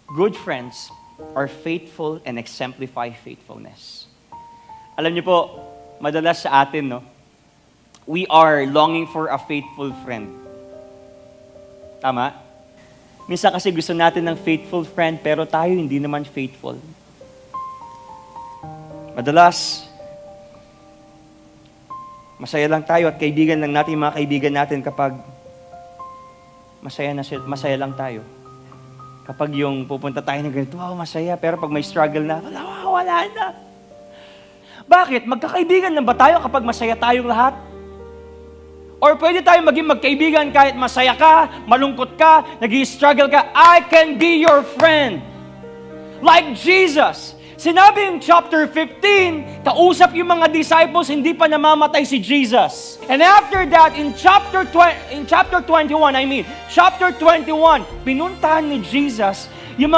Good friends are faithful and exemplify faithfulness. Alam niyo po, madalas sa atin, no, we are longing for a faithful friend. Tama? Minsan kasi gusto natin ng faithful friend, pero tayo hindi naman faithful. Madalas, masaya lang tayo at kaibigan lang natin yung mga kaibigan natin kapag masaya lang tayo. Kapag yung pupunta tayo ng ganito, wow, masaya. Pero pag may struggle na, wala na. Bakit? Magkakaibigan lang ba tayo kapag masaya tayong lahat? Or pwede tayong maging magkaibigan kahit masaya ka, malungkot ka, nag-i-struggle ka, I can be your friend. Like Jesus. Sinabi yung chapter 15, kausap yung mga disciples, hindi pa namamatay si Jesus. And after that, in chapter 21, pinuntahan ni Jesus